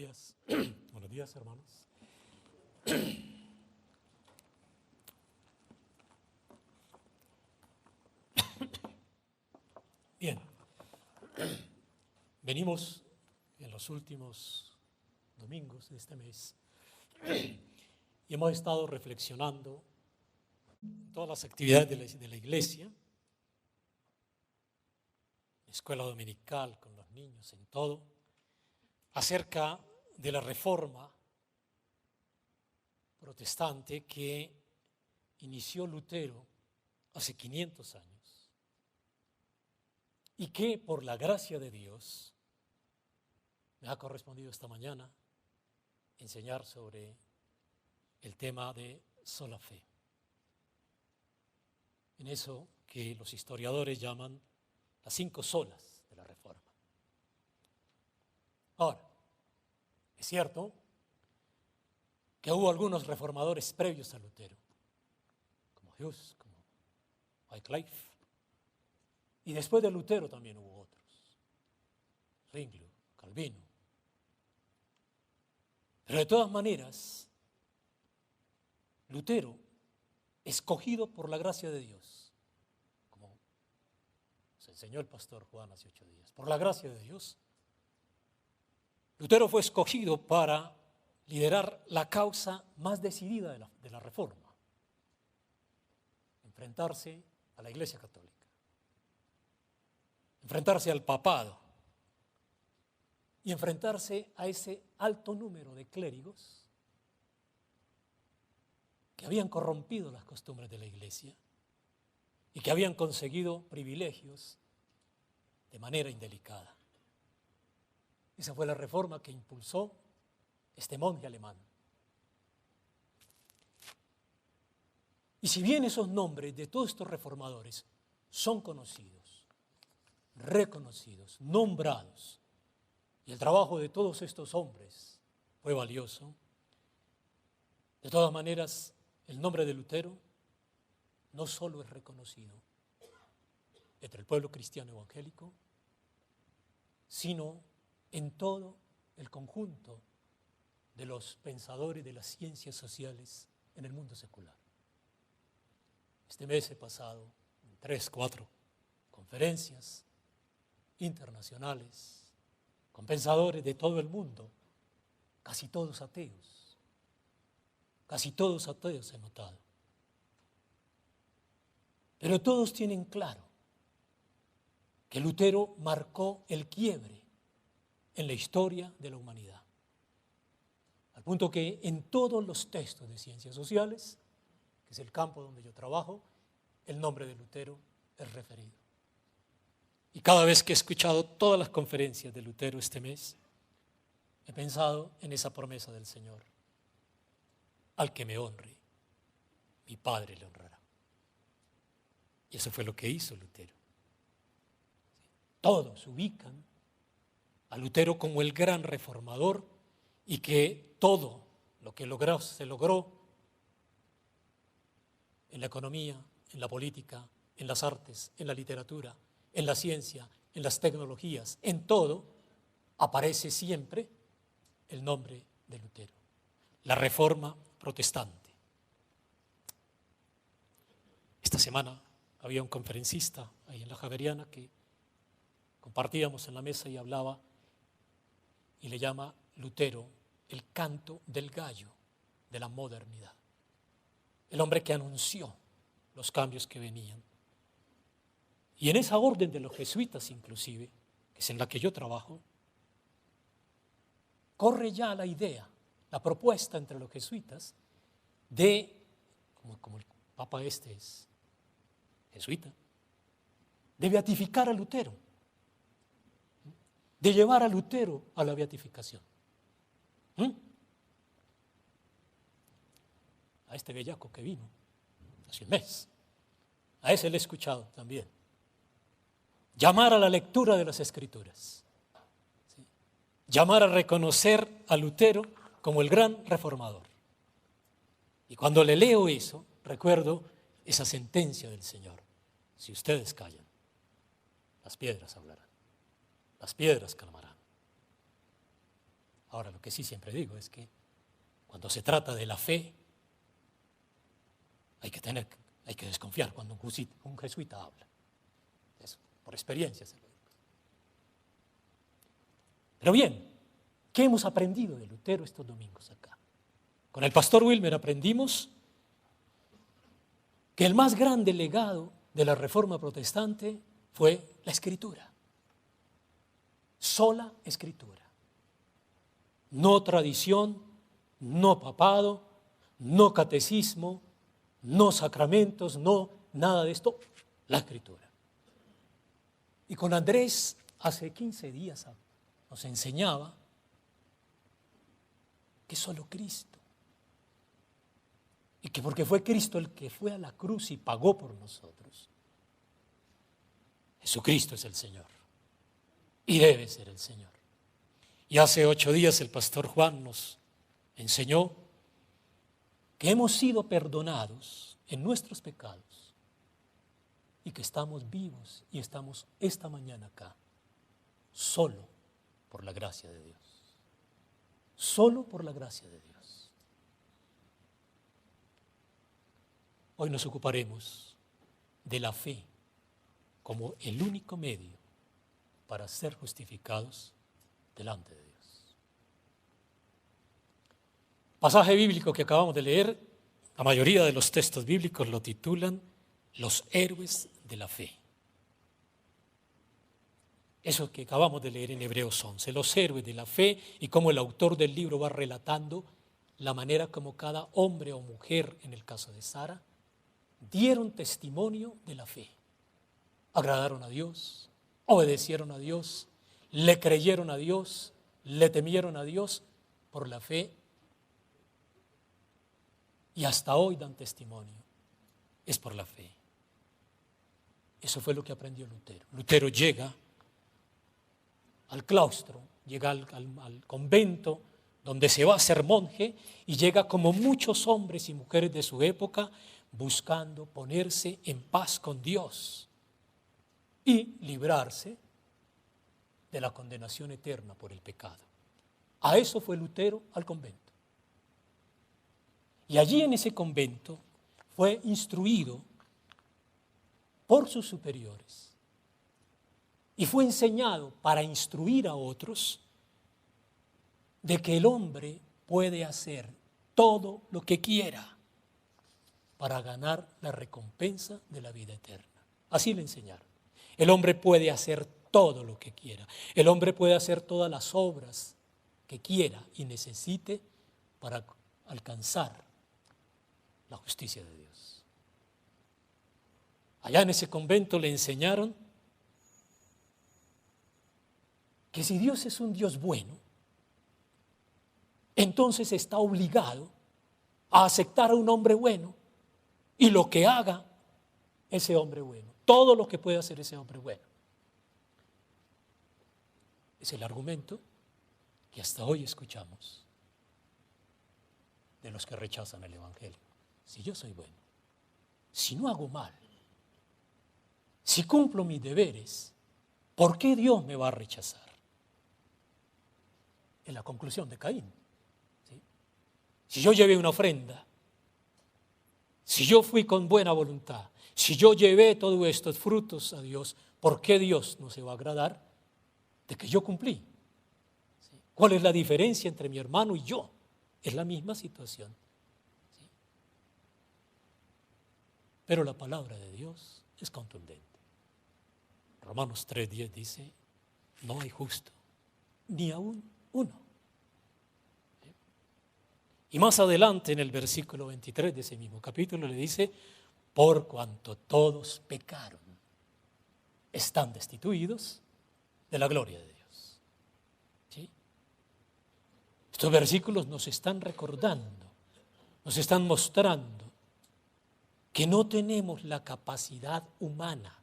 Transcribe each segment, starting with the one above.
días. Buenos días, hermanos. Bien, venimos en los últimos domingos de este mes y hemos estado reflexionando en todas las actividades de la iglesia, escuela dominical con los niños, en todo, acerca de la reforma protestante que inició Lutero hace 500 años y que por la gracia de Dios me ha correspondido esta mañana enseñar sobre el tema de sola fe. En eso que los historiadores llaman las 5 solas de la reforma. Ahora, es cierto que hubo algunos reformadores previos a Lutero, como Hus, como Wycliffe, y después de Lutero también hubo otros, Zwinglio, Calvino. Pero de todas maneras, Lutero, escogido por la gracia de Dios, como nos enseñó el pastor Juan hace 8 días, por la gracia de Dios, Lutero fue escogido para liderar la causa más decidida de la reforma, enfrentarse a la Iglesia Católica, enfrentarse al papado y enfrentarse a ese alto número de clérigos que habían corrompido las costumbres de la Iglesia y que habían conseguido privilegios de manera indelicada. Esa fue la reforma que impulsó este monje alemán. Y si bien esos nombres de todos estos reformadores son conocidos, reconocidos, nombrados, y el trabajo de todos estos hombres fue valioso, de todas maneras, el nombre de Lutero no solo es reconocido entre el pueblo cristiano evangélico, sino en todo el conjunto de los pensadores de las ciencias sociales en el mundo secular. Este mes he pasado en 3, 4 conferencias internacionales con pensadores de todo el mundo, casi todos ateos he notado. Pero todos tienen claro que Lutero marcó el quiebre en la historia de la humanidad. Al punto que en todos los textos de ciencias sociales, que es el campo donde yo trabajo, el nombre de Lutero es referido. Y cada vez que he escuchado todas las conferencias de Lutero este mes, he pensado en esa promesa del Señor. Al que me honre, mi Padre le honrará. Y eso fue lo que hizo Lutero. Todos ubican a Lutero como el gran reformador y que todo lo que se logró en la economía, en la política, en las artes, en la literatura, en la ciencia, en las tecnologías, en todo, aparece siempre el nombre de Lutero. La reforma protestante. Esta semana había un conferencista ahí en la Javeriana que compartíamos en la mesa y hablaba y le llama Lutero el canto del gallo de la modernidad. El hombre que anunció los cambios que venían. Y en esa orden de los jesuitas inclusive, que es en la que yo trabajo, corre ya la idea, la propuesta entre los jesuitas de, como el Papa este es jesuita, de beatificar a Lutero, de llevar a Lutero a la beatificación. A este bellaco que vino hace un mes, a ese le he escuchado también. Llamar a la lectura de las Escrituras, ¿sí? Llamar a reconocer a Lutero como el gran reformador. Y cuando le leo eso, recuerdo esa sentencia del Señor: si ustedes callan, las piedras hablarán, las piedras calmarán. Ahora, lo que sí siempre digo es que cuando se trata de la fe, hay que desconfiar cuando un jesuita habla. Eso, por experiencia se lo digo. Pero bien, ¿qué hemos aprendido de Lutero estos domingos acá? Con el pastor Wilmer aprendimos que el más grande legado de la Reforma Protestante fue la Escritura. Sola Escritura. No tradición, no papado, no catecismo, no sacramentos, no nada de esto, la Escritura. Y con Andrés hace 15 días nos enseñaba que solo Cristo, y que porque fue Cristo el que fue a la cruz y pagó por nosotros, Jesucristo es el Señor y debe ser el Señor. Y hace 8 días el pastor Juan nos enseñó que hemos sido perdonados en nuestros pecados y que estamos vivos y estamos esta mañana acá solo por la gracia de Dios. Solo por la gracia de Dios. Hoy nos ocuparemos de la fe como el único medio para ser justificados delante de Dios. Pasaje bíblico que acabamos de leer, la mayoría de los textos bíblicos lo titulan los héroes de la fe. Eso que acabamos de leer en Hebreos 11, los héroes de la fe, y cómo el autor del libro va relatando la manera como cada hombre o mujer, en el caso de Sara, dieron testimonio de la fe. Agradaron a Dios, obedecieron a Dios, le creyeron a Dios, le temieron a Dios por la fe y hasta hoy dan testimonio. Es por la fe. Eso fue lo que aprendió Lutero. Lutero llega al claustro, llega al convento donde se va a ser monje y llega como muchos hombres y mujeres de su época buscando ponerse en paz con Dios y librarse de la condenación eterna por el pecado. A eso fue Lutero al convento. Y allí en ese convento fue instruido por sus superiores y fue enseñado para instruir a otros de que el hombre puede hacer todo lo que quiera para ganar la recompensa de la vida eterna. Así le enseñaron. El hombre puede hacer todo lo que quiera. El hombre puede hacer todas las obras que quiera y necesite para alcanzar la justicia de Dios. Allá en ese convento le enseñaron que si Dios es un Dios bueno, entonces está obligado a aceptar a un hombre bueno y lo que haga ese hombre bueno, todo lo que puede hacer ese hombre bueno. Es el argumento que hasta hoy escuchamos de los que rechazan el Evangelio. Si yo soy bueno, si no hago mal, si cumplo mis deberes, ¿por qué Dios me va a rechazar? Es la conclusión de Caín. ¿Sí? Si yo llevé una ofrenda, si yo fui con buena voluntad, si yo llevé todos estos frutos a Dios, ¿por qué Dios no se va a agradar de que yo cumplí? ¿Sí? ¿Cuál es la diferencia entre mi hermano y yo? Es la misma situación. ¿Sí? Pero la palabra de Dios es contundente. Romanos 3:10 dice, no hay justo, ni aún uno. ¿Sí? Y más adelante en el versículo 23 de ese mismo capítulo le dice, por cuanto todos pecaron, están destituidos de la gloria de Dios. ¿Sí? Estos versículos nos están recordando, nos están mostrando que no tenemos la capacidad humana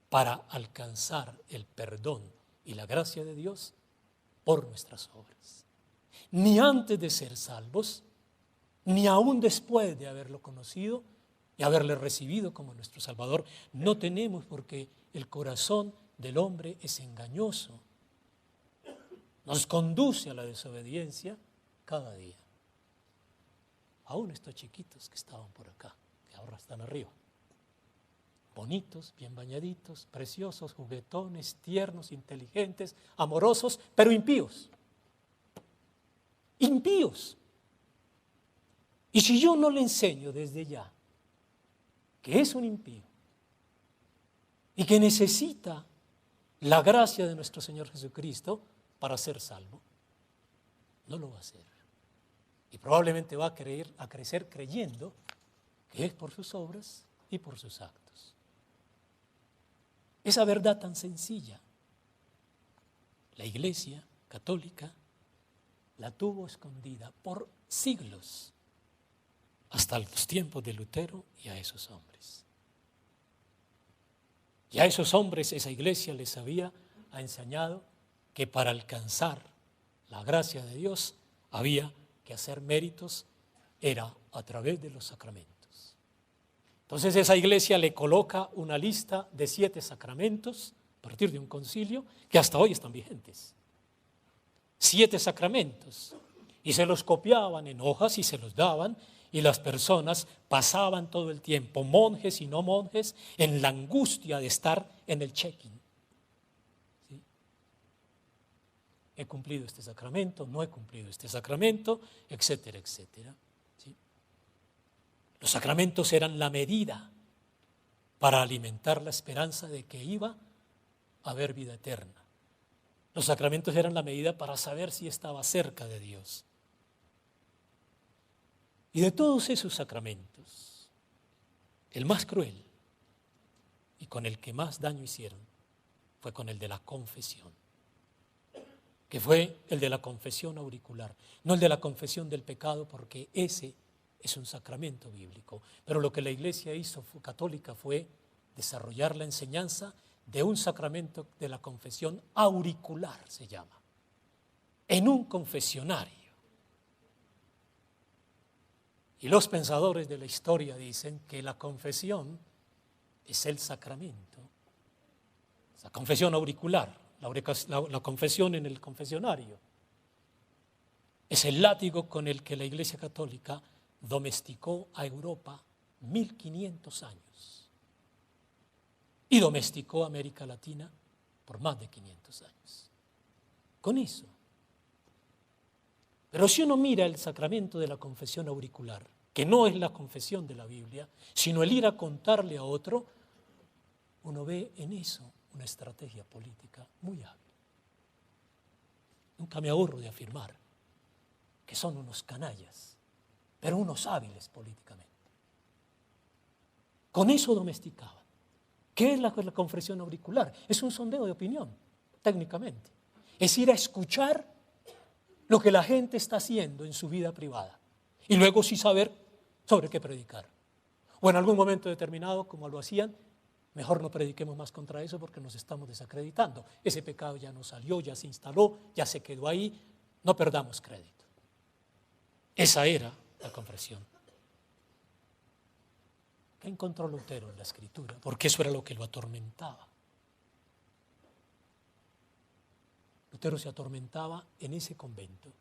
para alcanzar el perdón y la gracia de Dios por nuestras obras. Ni antes de ser salvos, ni aún después de haberlo conocido y haberle recibido como nuestro Salvador, no tenemos, porque el corazón del hombre es engañoso nos conduce a la desobediencia cada día. Aún estos chiquitos que estaban por acá, que ahora están arriba. Bonitos, bien bañaditos, preciosos, juguetones, tiernos, inteligentes, amorosos, pero impíos. Impíos. Y si yo no le enseño desde ya que es un impío y que necesita la gracia de nuestro Señor Jesucristo para ser salvo, no lo va a hacer. Y probablemente va a crecer creyendo que es por sus obras y por sus actos. Esa verdad tan sencilla, la Iglesia católica la tuvo escondida por siglos, hasta los tiempos de Lutero y a esos hombres. Y a esos hombres esa Iglesia les había enseñado que para alcanzar la gracia de Dios había que hacer méritos, era a través de los sacramentos. Entonces esa Iglesia le coloca una lista de 7 sacramentos a partir de un concilio que hasta hoy están vigentes. 7 sacramentos, y se los copiaban en hojas y se los daban, y las personas pasaban todo el tiempo, monjes y no monjes, en la angustia de estar en el check-in. ¿Sí? He cumplido este sacramento, no he cumplido este sacramento, etcétera, etcétera. ¿Sí? Los sacramentos eran la medida para alimentar la esperanza de que iba a haber vida eterna. Los sacramentos eran la medida para saber si estaba cerca de Dios. Y de todos esos sacramentos, el más cruel y con el que más daño hicieron fue con el de la confesión, que fue el de la confesión auricular, no el de la confesión del pecado, porque ese es un sacramento bíblico. Pero lo que la Iglesia hizo católica fue desarrollar la enseñanza de un sacramento de la confesión auricular, se llama, en un confesionario. Y los pensadores de la historia dicen que la confesión es el sacramento, la confesión auricular, la confesión en el confesionario, es el látigo con el que la Iglesia Católica domesticó a Europa 1500 años. Y domesticó a América Latina por más de 500 años. Con eso. Pero si uno mira el sacramento de la confesión auricular, que no es la confesión de la Biblia, sino el ir a contarle a otro, uno ve en eso una estrategia política muy hábil. Nunca me aburro de afirmar que son unos canallas, pero unos hábiles políticamente. Con eso domesticaban. ¿Qué es la confesión auricular? Es un sondeo de opinión, técnicamente. Es ir a escuchar lo que la gente está haciendo en su vida privada y luego sí saber sobre qué predicar. O en algún momento determinado, como lo hacían, mejor no prediquemos más contra eso porque nos estamos desacreditando. Ese pecado ya no salió, ya se instaló, ya se quedó ahí, no perdamos crédito. Esa era la confesión. ¿Qué encontró Lutero en la Escritura? Porque eso era lo que lo atormentaba. Lutero se atormentaba en ese convento.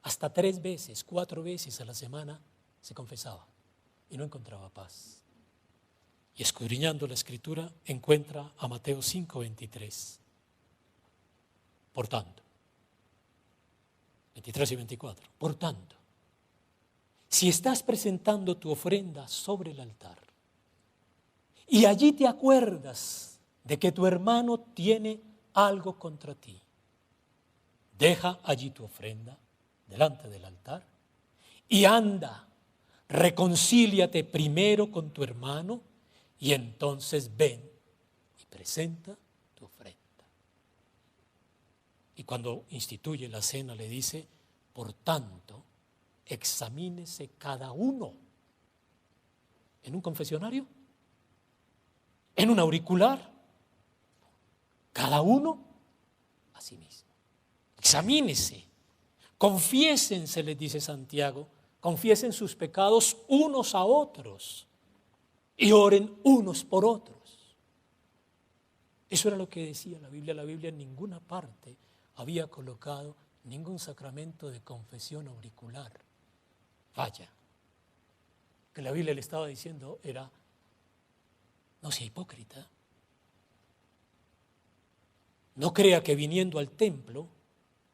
Hasta 3 veces, 4 veces a la semana se confesaba y no encontraba paz. Y escudriñando la Escritura encuentra a Mateo 5:23. Por tanto, 23 y 24. Por tanto, si estás presentando tu ofrenda sobre el altar y allí te acuerdas de que tu hermano tiene algo contra ti, deja allí tu ofrenda delante del altar y anda, reconcíliate primero con tu hermano y entonces ven y presenta tu ofrenda. Y cuando instituye la cena le dice, por tanto, examínese cada uno en un confesionario, en un auricular, cada uno a sí mismo. Examínese, confiésense, les dice Santiago, confiesen sus pecados unos a otros y oren unos por otros. Eso era lo que decía la Biblia. La Biblia en ninguna parte había colocado ningún sacramento de confesión auricular. Vaya, que la Biblia le estaba diciendo era, no sea hipócrita. No crea que viniendo al templo,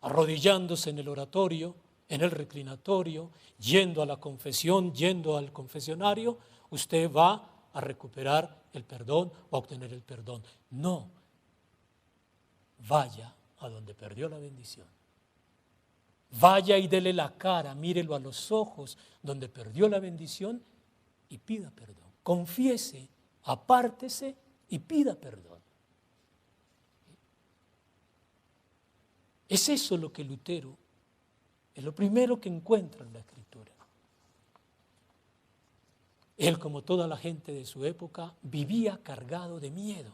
arrodillándose en el oratorio, en el reclinatorio, yendo a la confesión, yendo al confesionario, usted va a recuperar el perdón o a obtener el perdón. No, vaya a donde perdió la bendición. Vaya y dele la cara, mírelo a los ojos donde perdió la bendición y pida perdón. Confiese, apártese y pida perdón. Es eso lo que Lutero, es lo primero que encuentra en la Escritura. Él, como toda la gente de su época, vivía cargado de miedo.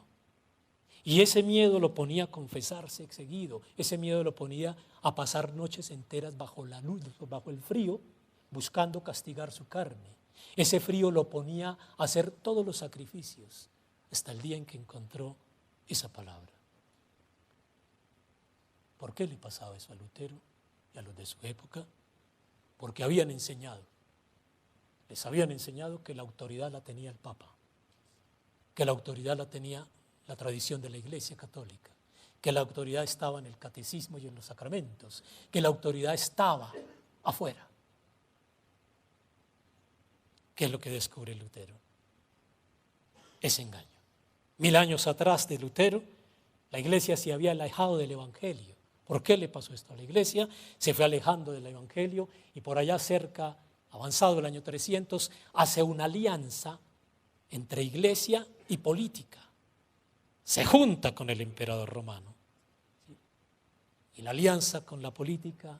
Y ese miedo lo ponía a confesarse seguido, ese miedo lo ponía a pasar noches enteras bajo la luz, bajo el frío, buscando castigar su carne. Ese frío lo ponía a hacer todos los sacrificios, hasta el día en que encontró esa palabra. ¿Por qué le pasaba eso a Lutero y a los de su época? Porque habían enseñado, les habían enseñado que la autoridad la tenía el Papa, que la autoridad la tenía la tradición de la Iglesia Católica, que la autoridad estaba en el catecismo y en los sacramentos, que la autoridad estaba afuera. ¿Qué es lo que descubre Lutero? Ese engaño. 1000 años atrás de Lutero, la Iglesia se había alejado del Evangelio. ¿Por qué le pasó esto a la Iglesia? Se fue alejando del Evangelio y por allá cerca, avanzado el año 300, hace una alianza entre Iglesia y política. Se junta con el emperador romano. Y la alianza con la política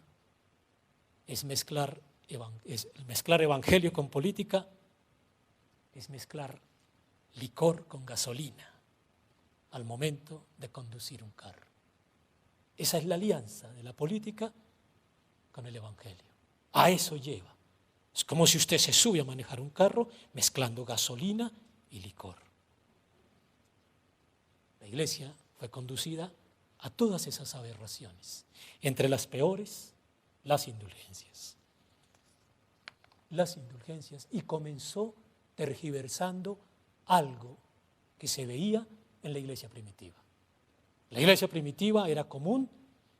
es mezclar evangelio con política, es mezclar licor con gasolina al momento de conducir un carro. Esa es la alianza de la política con el evangelio. A eso lleva. Es como si usted se sube a manejar un carro mezclando gasolina y licor. La Iglesia fue conducida a todas esas aberraciones. Entre las peores, las indulgencias. Las indulgencias. Y comenzó tergiversando algo que se veía en la Iglesia primitiva. La Iglesia primitiva era común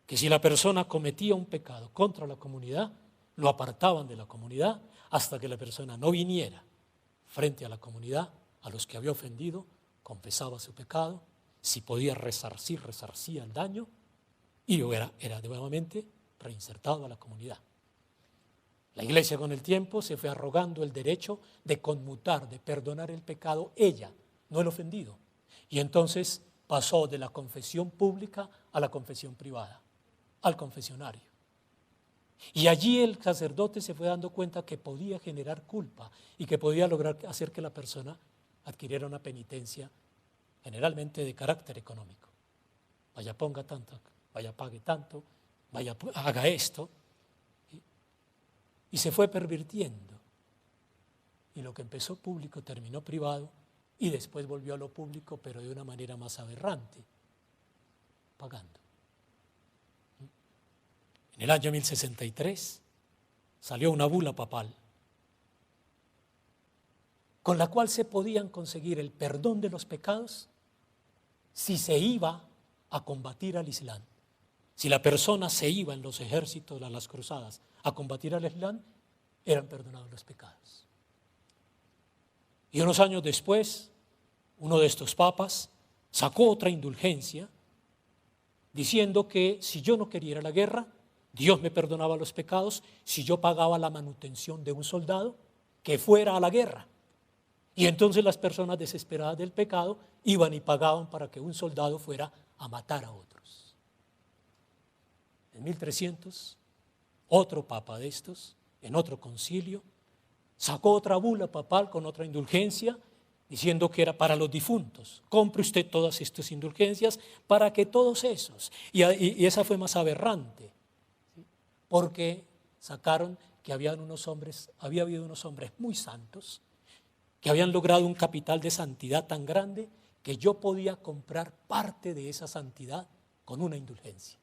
que si la persona cometía un pecado contra la comunidad, lo apartaban de la comunidad hasta que la persona no viniera frente a la comunidad, a los que había ofendido, confesaba su pecado, si podía resarcir, resarcía el daño y era nuevamente reinsertado a la comunidad. La Iglesia con el tiempo se fue arrogando el derecho de conmutar, de perdonar el pecado, ella, no el ofendido. Y entonces pasó de la confesión pública a la confesión privada, al confesionario. Y allí el sacerdote se fue dando cuenta que podía generar culpa y que podía lograr hacer que la persona adquiriera una penitencia generalmente de carácter económico. Vaya ponga tanto, vaya pague tanto, vaya haga esto. Y se fue pervirtiendo. Y lo que empezó público terminó privado y después volvió a lo público, pero de una manera más aberrante, pagando. En el año 1063 salió una bula papal con la cual se podían conseguir el perdón de los pecados si se iba a combatir al Islam. Si la persona se iba en los ejércitos de las cruzadas a combatir al Islam, eran perdonados los pecados. Y unos años después, uno de estos papas sacó otra indulgencia diciendo que si yo no quería ir a la guerra, Dios me perdonaba los pecados si yo pagaba la manutención de un soldado que fuera a la guerra. Y entonces las personas desesperadas del pecado iban y pagaban para que un soldado fuera a matar a otros. En 1300, otro papa de estos, en otro concilio, sacó otra bula papal con otra indulgencia, diciendo que era para los difuntos. Compre usted todas estas indulgencias para que todos esos, y esa fue más aberrante, ¿sí? Porque sacaron que había habido unos hombres muy santos que habían logrado un capital de santidad tan grande que yo podía comprar parte de esa santidad con una indulgencia.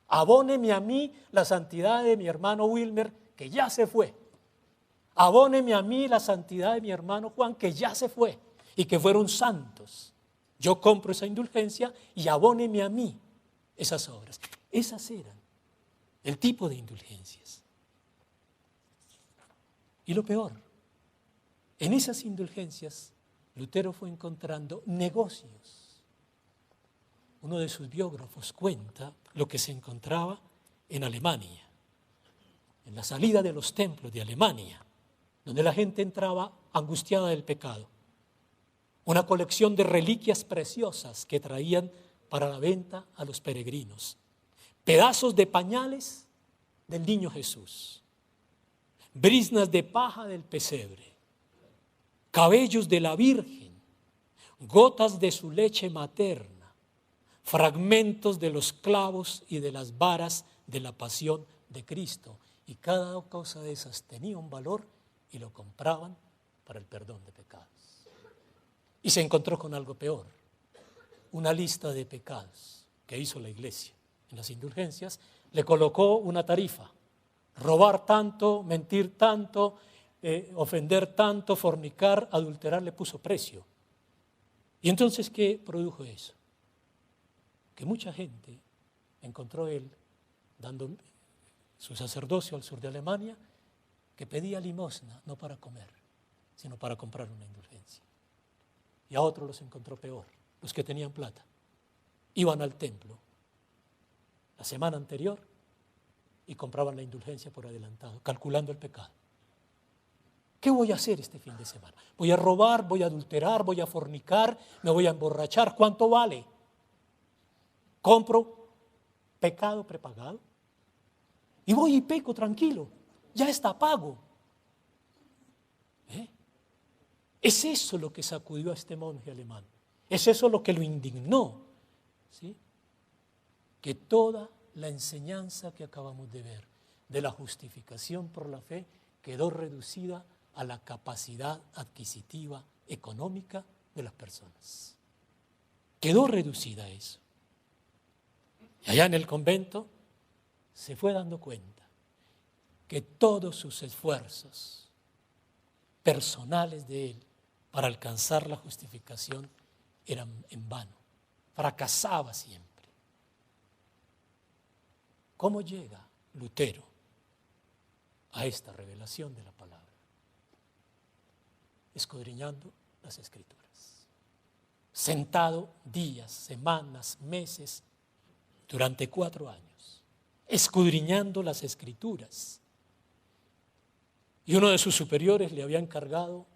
Abóneme a mí la santidad de mi hermano Wilmer, que ya se fue. Abóneme a mí la santidad de mi hermano Juan, que ya se fue y que fueron santos. Yo compro esa indulgencia y abóneme a mí esas obras. Esas eran el tipo de indulgencias. Y lo peor, en esas indulgencias, Lutero fue encontrando negocios. Uno de sus biógrafos cuenta lo que se encontraba en Alemania, en la salida de los templos de Alemania, donde la gente entraba angustiada del pecado. Una colección de reliquias preciosas que traían para la venta a los peregrinos. Pedazos de pañales del niño Jesús, briznas de paja del pesebre, cabellos de la Virgen, gotas de su leche materna, fragmentos de los clavos y de las varas de la pasión de Cristo. Y cada cosa de esas tenía un valor y lo compraban para el perdón de pecados. Y se encontró con algo peor, una lista de pecados que hizo la iglesia. En las indulgencias le colocó una tarifa: robar tanto, mentir tanto, ofender tanto, fornicar, adulterar, le puso precio. Y entonces, ¿qué produjo eso? Que mucha gente encontró él dando su sacerdocio al sur de Alemania, que pedía limosna no para comer, sino para comprar una indulgencia. Y a otros los encontró peor, los que tenían plata. Iban al templo la semana anterior y compraban la indulgencia por adelantado, calculando el pecado. ¿Qué voy a hacer este fin de semana? Voy a robar, voy a adulterar, voy a fornicar, me voy a emborrachar. ¿Cuánto vale? Compro pecado prepagado y voy y peco tranquilo. Ya está pago. Es eso lo que sacudió a este monje alemán. Es eso lo que lo indignó. ¿Sí? Que toda la enseñanza que acabamos de ver de la justificación por la fe quedó reducida a la capacidad adquisitiva económica de las personas. Quedó reducida a eso. Y allá en el convento se fue dando cuenta que todos sus esfuerzos personales de él para alcanzar la justificación eran en vano. Fracasaba siempre. ¿Cómo llega Lutero a esta revelación de la palabra? Escudriñando las Escrituras. Sentado días, semanas, meses, durante 4 años, escudriñando las Escrituras. Y uno de sus superiores le había encargado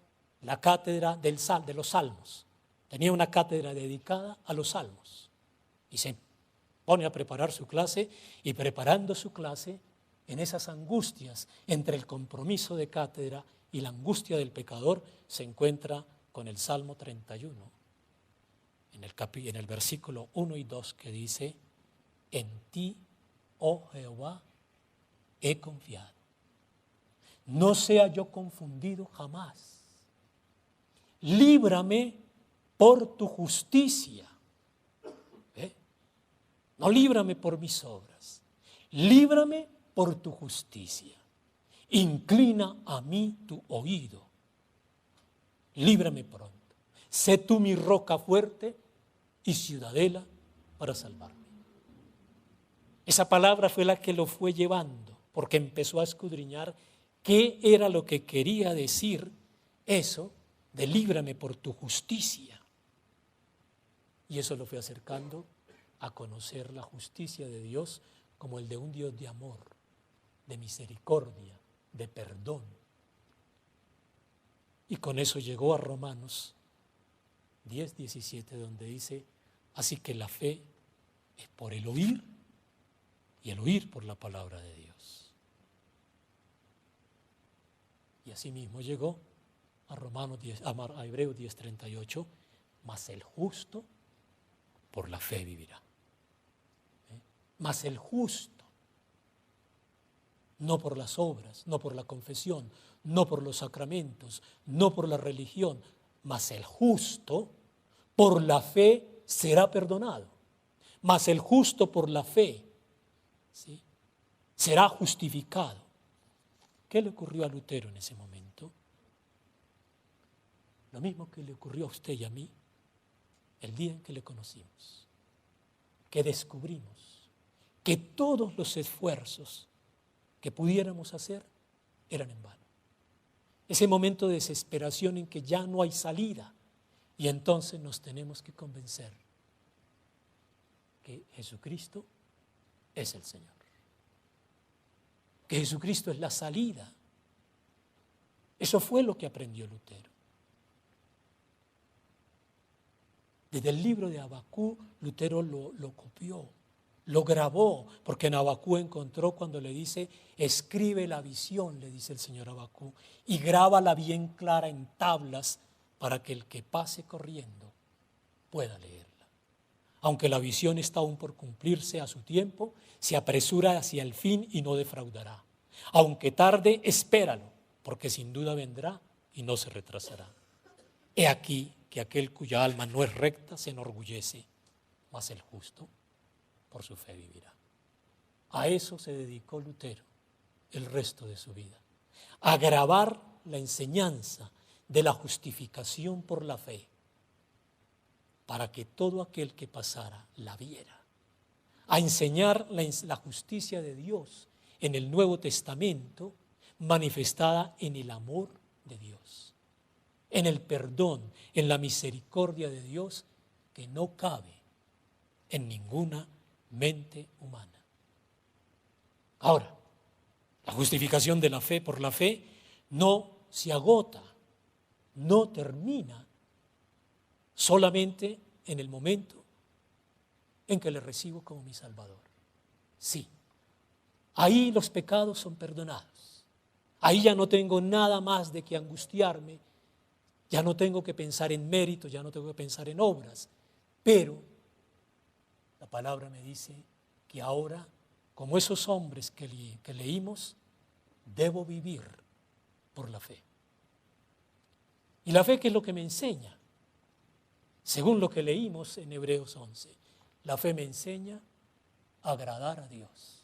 la cátedra de los Salmos. Tenía una cátedra dedicada a los Salmos. Y se pone a preparar su clase, y preparando su clase, en esas angustias entre el compromiso de cátedra y la angustia del pecador, se encuentra con el Salmo 31, en el versículo 1 y 2, que dice: en ti, oh Jehová, he confiado. No sea yo confundido jamás. Líbrame por tu justicia. No líbrame por mis obras. Líbrame por tu justicia. Inclina a mí tu oído. Líbrame pronto. Sé tú mi roca fuerte y ciudadela para salvarme. Esa palabra fue la que lo fue llevando, porque empezó a escudriñar qué era lo que quería decir eso de líbrame por tu justicia. Y eso lo fue acercando a conocer la justicia de Dios como el de un Dios de amor, de misericordia, de perdón. Y con eso llegó a Romanos 10:17, donde dice: así que la fe es por el oír, y el oír por la palabra de Dios. Y asimismo llegó a Hebreos 10:38, mas el justo por la fe vivirá. Mas el justo, no por las obras, no por la confesión, no por los sacramentos, no por la religión, mas el justo por la fe será perdonado. Mas el justo por la fe ¿sí? Será justificado. ¿Qué le ocurrió a Lutero en ese momento? Lo mismo que le ocurrió a usted y a mí el día en que le conocimos, que descubrimos que todos los esfuerzos que pudiéramos hacer eran en vano. Ese momento de desesperación en que ya no hay salida y entonces nos tenemos que convencer que Jesucristo es el Señor, que Jesucristo es la salida. Eso fue lo que aprendió Lutero. Desde el libro de Habacuc, Lutero lo copió, lo grabó, porque en Habacuc encontró cuando le dice, escribe la visión, le dice el Señor a Habacuc, y grábala bien clara en tablas para que el que pase corriendo pueda leerla. Aunque la visión está aún por cumplirse a su tiempo, se apresura hacia el fin y no defraudará. Aunque tarde, espéralo, porque sin duda vendrá y no se retrasará. He aquí que aquel cuya alma no es recta se enorgullece, mas el justo por su fe vivirá. A eso se dedicó Lutero el resto de su vida, a grabar la enseñanza de la justificación por la fe, para que todo aquel que pasara la viera, a enseñar la justicia de Dios en el Nuevo Testamento manifestada en el amor de Dios, en el perdón, en la misericordia de Dios que no cabe en ninguna mente humana. Ahora, la justificación de la fe por la fe no se agota, no termina solamente en el momento en que le recibo como mi Salvador. Sí, ahí los pecados son perdonados. Ahí ya no tengo nada más de que angustiarme, ya no tengo que pensar en méritos, ya no tengo que pensar en obras. Pero la palabra me dice que ahora, como esos hombres que leímos, debo vivir por la fe. ¿Y la fe qué es lo que me enseña? Según lo que leímos en Hebreos 11, la fe me enseña a agradar a Dios.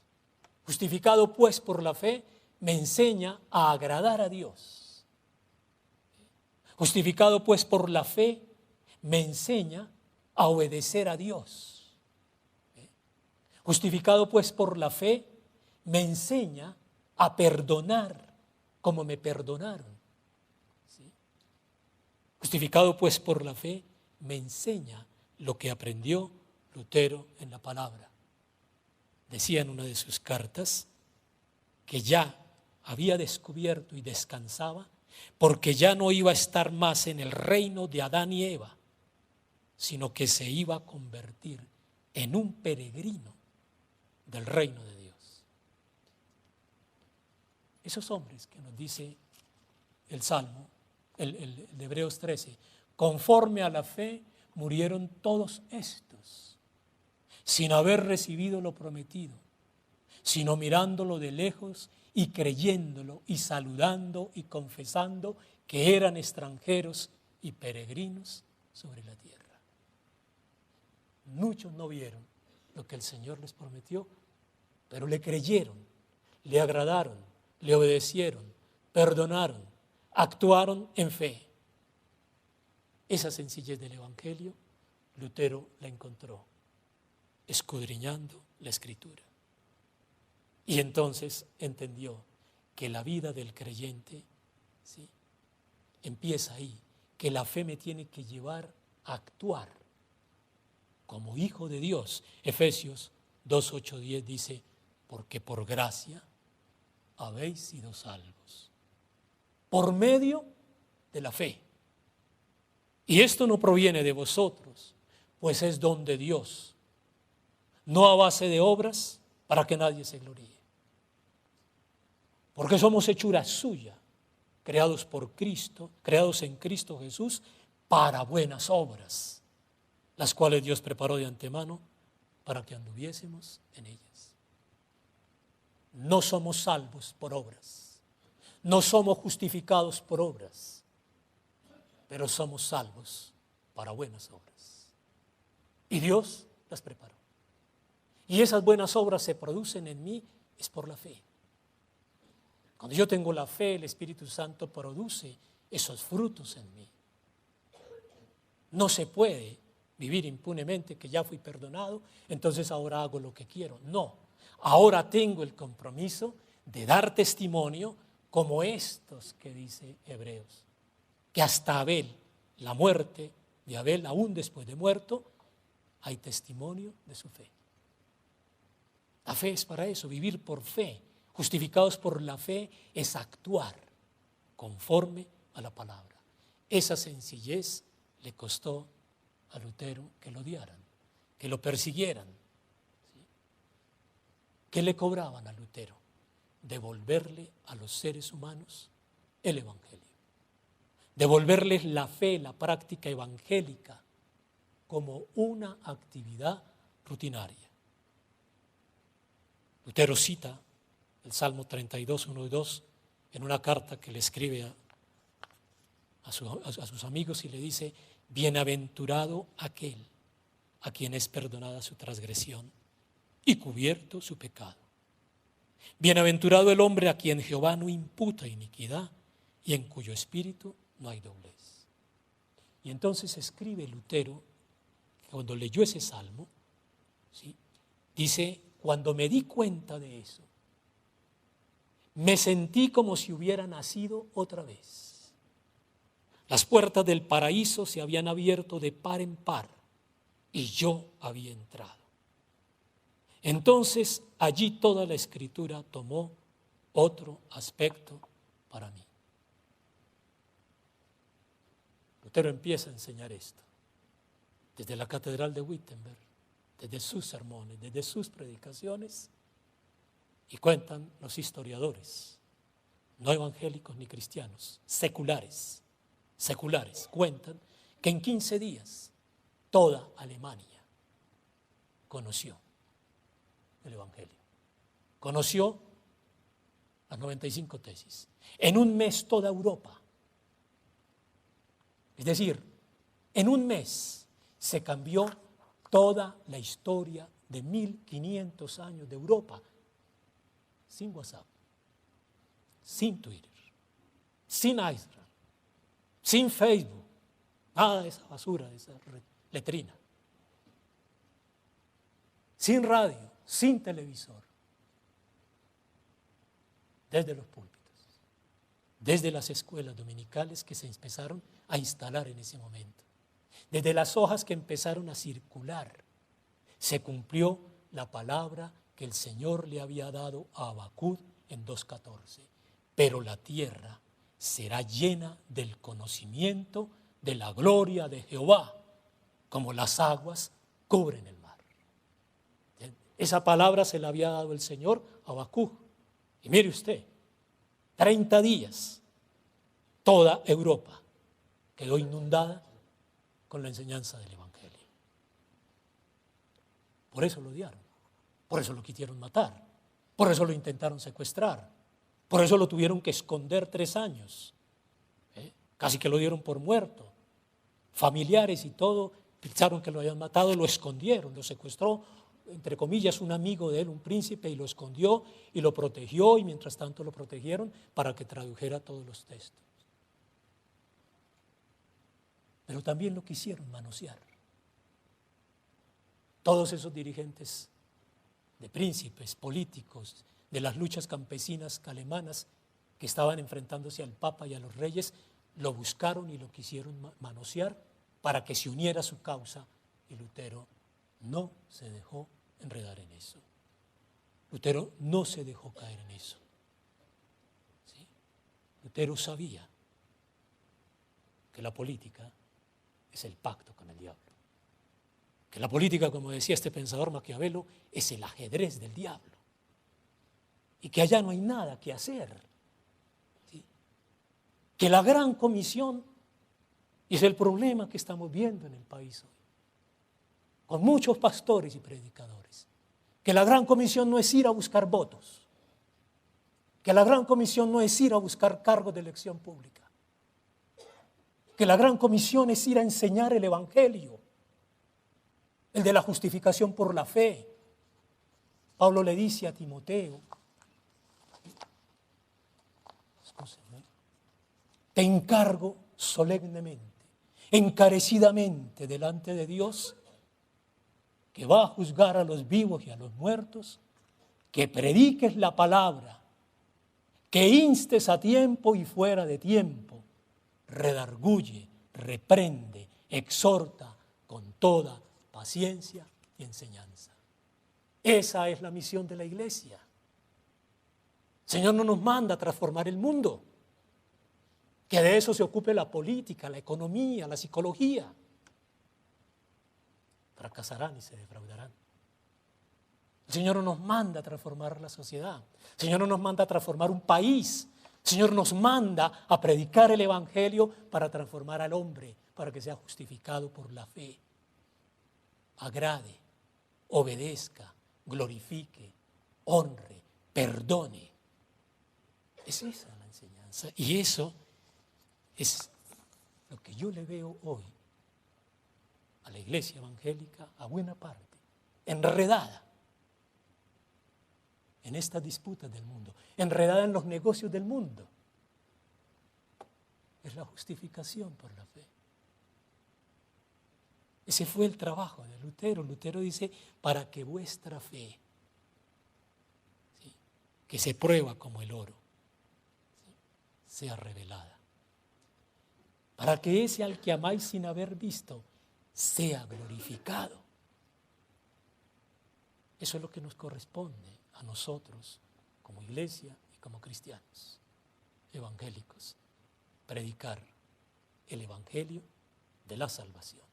Justificado pues por la fe, me enseña a agradar a Dios. Justificado pues por la fe, me enseña a obedecer a Dios. Justificado pues por la fe, me enseña a perdonar como me perdonaron. ¿Sí? Justificado pues por la fe, me enseña lo que aprendió Lutero en la palabra. Decía en una de sus cartas que ya había descubierto y descansaba porque ya no iba a estar más en el reino de Adán y Eva, sino que se iba a convertir en un peregrino del reino de Dios. Esos hombres que nos dice el Salmo, el de Hebreos 13, conforme a la fe murieron todos estos, sin haber recibido lo prometido, sino mirándolo de lejos y creyéndolo y saludando y confesando que eran extranjeros y peregrinos sobre la tierra. Muchos no vieron lo que el Señor les prometió, pero le creyeron, le agradaron, le obedecieron, perdonaron, actuaron en fe. Esa sencillez del Evangelio, Lutero la encontró escudriñando la Escritura. Y entonces entendió que la vida del creyente, ¿sí?, empieza ahí, que la fe me tiene que llevar a actuar como hijo de Dios. Efesios 2, 8, 10 dice, porque por gracia habéis sido salvos, por medio de la fe. Y esto no proviene de vosotros, pues es don de Dios, no a base de obras para que nadie se gloríe. Porque somos hechura suya, creados por Cristo, creados en Cristo Jesús para buenas obras, las cuales Dios preparó de antemano para que anduviésemos en ellas. No somos salvos por obras, no somos justificados por obras, pero somos salvos para buenas obras. Y Dios las preparó. y esas buenas obras se producen en mí, es por la fe. Cuando yo tengo la fe, el Espíritu Santo produce esos frutos en mí. No se puede vivir impunemente que ya fui perdonado, entonces ahora hago lo que quiero. No, ahora tengo el compromiso de dar testimonio como estos que dice Hebreos, que hasta Abel, la muerte de Abel, aún después de muerto, hay testimonio de su fe. La fe es para eso, vivir por fe. Justificados por la fe es actuar conforme a la palabra. Esa sencillez le costó a Lutero que lo odiaran, que lo persiguieran. ¿Sí? ¿Qué le cobraban a Lutero? Devolverle a los seres humanos el Evangelio. Devolverles la fe, la práctica evangélica como una actividad rutinaria. Lutero cita el Salmo 32, 1 y 2 en una carta que le escribe a sus amigos y le dice: bienaventurado aquel a quien es perdonada su transgresión y cubierto su pecado. Bienaventurado el hombre a quien Jehová no imputa iniquidad y en cuyo espíritu no hay doblez. Y entonces escribe Lutero, cuando leyó ese salmo, ¿sí?, dice: cuando me di cuenta de eso, me sentí como si hubiera nacido otra vez. Las puertas del paraíso se habían abierto de par en par y yo había entrado. Entonces allí toda la Escritura tomó otro aspecto para mí. Lutero empieza a enseñar esto desde la catedral de Wittenberg, desde sus sermones, desde sus predicaciones, y cuentan los historiadores, no evangélicos ni cristianos, seculares, cuentan que en 15 días toda Alemania conoció el Evangelio, conoció las 95 tesis. En un mes toda Europa, es decir, en un mes se cambió toda la historia de 1500 años de Europa, sin WhatsApp, sin Twitter, sin Instagram, sin Facebook, nada de esa basura, de esa letrina, sin radio, sin televisor, desde los púlpitos, desde las escuelas dominicales que se empezaron a instalar en ese momento, desde las hojas que empezaron a circular, se cumplió la palabra que el Señor le había dado a Habacuc en 2:14. Pero la tierra será llena del conocimiento de la gloria de Jehová, como las aguas cubren el mar. Esa palabra se la había dado el Señor a Habacuc. Y mire usted, 30 días, toda Europa quedó inundada con la enseñanza del Evangelio. Por eso lo odiaron, por eso lo quisieron matar, por eso lo intentaron secuestrar, por eso lo tuvieron que esconder 3 años. Casi que lo dieron por muerto. Familiares y todo pensaron que lo habían matado, lo escondieron, lo secuestró, entre comillas, un amigo de él, un príncipe, y lo escondió y lo protegió, y mientras tanto lo protegieron para que tradujera todos los textos. Pero también lo quisieron manosear. Todos esos dirigentes de príncipes, políticos, de las luchas campesinas alemanas que estaban enfrentándose al Papa y a los reyes, lo buscaron y lo quisieron manosear para que se uniera a su causa, y Lutero no se dejó enredar en eso. Lutero no se dejó caer en eso. ¿Sí? Lutero sabía que la política es el pacto con el diablo. Que la política, como decía este pensador Maquiavelo, es el ajedrez del diablo. Y que allá no hay nada que hacer. ¿Sí? Que la gran comisión, y es el problema que estamos viendo en el país hoy, con muchos pastores y predicadores, que la gran comisión no es ir a buscar votos, que la gran comisión no es ir a buscar cargos de elección pública, que la gran comisión es ir a enseñar el Evangelio, el de la justificación por la fe, Pablo le dice a Timoteo, escúcheme, te encargo solemnemente, encarecidamente delante de Dios, que va a juzgar a los vivos y a los muertos, que prediques la palabra, que instes a tiempo y fuera de tiempo, redarguye, reprende, exhorta con toda paciencia y enseñanza. Esa es la misión de la iglesia. El Señor no nos manda a transformar el mundo, que de eso se ocupe la política, la economía, la psicología. Fracasarán y se defraudarán. El Señor no nos manda a transformar la sociedad. El Señor no nos manda a transformar un país. El Señor nos manda a predicar el Evangelio para transformar al hombre, para que sea justificado por la fe. Agrade, obedezca, glorifique, honre, perdone. Es esa la enseñanza. Y eso es lo que yo le veo hoy a la iglesia evangélica, a buena parte, enredada en estas disputas del mundo, enredada en los negocios del mundo. Es la justificación por la fe. Ese fue el trabajo de Lutero. Lutero dice, para que vuestra fe, ¿sí?, que se prueba como el oro, ¿sí?, sea revelada. Para que ese al que amáis sin haber visto sea glorificado. Eso es lo que nos corresponde a nosotros como iglesia y como cristianos evangélicos. Predicar el evangelio de la salvación.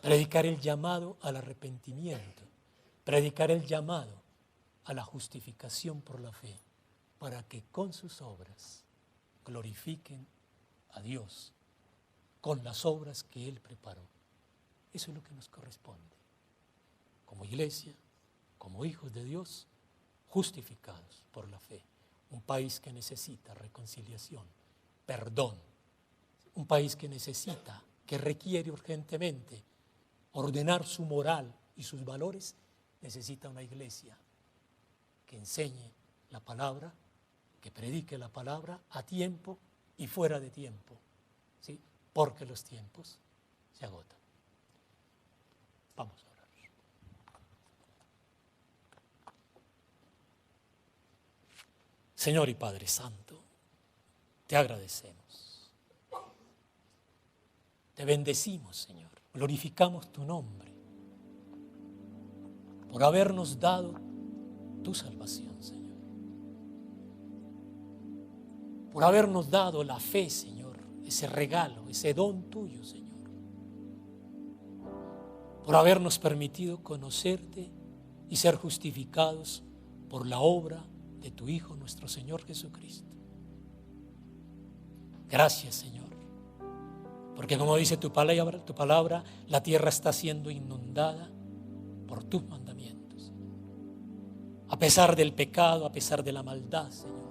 Predicar el llamado al arrepentimiento. Predicar el llamado a la justificación por la fe, para que con sus obras glorifiquen a Dios con las obras que Él preparó. Eso es lo que nos corresponde como iglesia, como hijos de Dios, justificados por la fe. Un país que necesita reconciliación, perdón. Un país que necesita, que requiere urgentemente ordenar su moral y sus valores, necesita una iglesia que enseñe la palabra, que predique la palabra a tiempo y fuera de tiempo, ¿sí?, porque los tiempos se agotan. Vamos a orar. Señor y Padre Santo, te agradecemos. Te bendecimos, Señor. Glorificamos tu nombre por habernos dado tu salvación, Señor. Por habernos dado la fe, Señor, ese regalo, ese don tuyo, Señor. Por habernos permitido conocerte y ser justificados por la obra de tu Hijo, nuestro Señor Jesucristo. Gracias, Señor, porque como dice tu palabra, la tierra está siendo inundada por tus mandamientos. A pesar del pecado, a pesar de la maldad, Señor.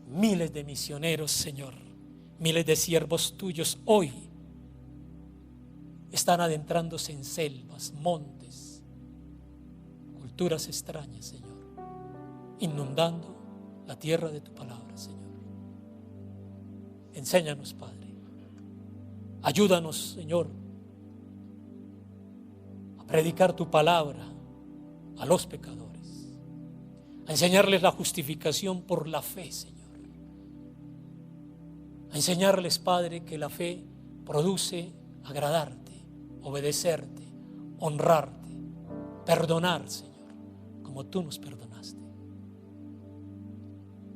Miles de misioneros, Señor, miles de siervos tuyos hoy están adentrándose en selvas, montes, culturas extrañas, Señor, inundando la tierra de tu palabra, Señor. Enséñanos, Padre. Ayúdanos, Señor, a predicar tu palabra a los pecadores, a enseñarles la justificación por la fe, Señor. A enseñarles, Padre, que la fe produce agradarte, obedecerte, honrarte, perdonar, Señor, como tú nos perdonaste.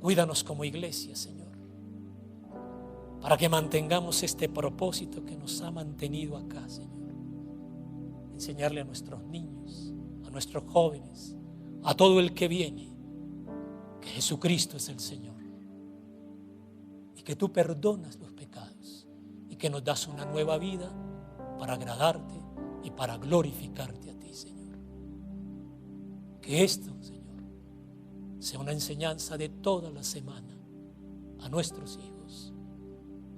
Cuídanos como iglesia, Señor, para que mantengamos este propósito que nos ha mantenido acá, Señor. Enseñarle a nuestros niños, a nuestros jóvenes, a todo el que viene, que Jesucristo es el Señor y que tú perdonas los pecados y que nos das una nueva vida para agradarte y para glorificarte a ti, Señor. Que esto, Señor, sea una enseñanza de toda la semana a nuestros hijos,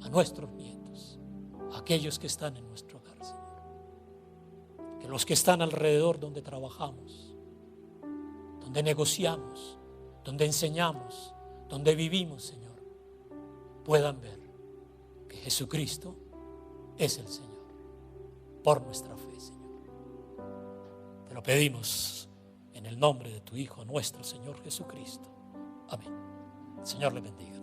a nuestros nietos, a aquellos que están en nuestro hogar, Señor. que los que están alrededor donde trabajamos, donde negociamos, donde enseñamos, donde vivimos, Señor, puedan ver que Jesucristo es el Señor, por nuestra fe, Señor. Te lo pedimos en el nombre de tu Hijo, nuestro Señor Jesucristo. Amén. El Señor le bendiga.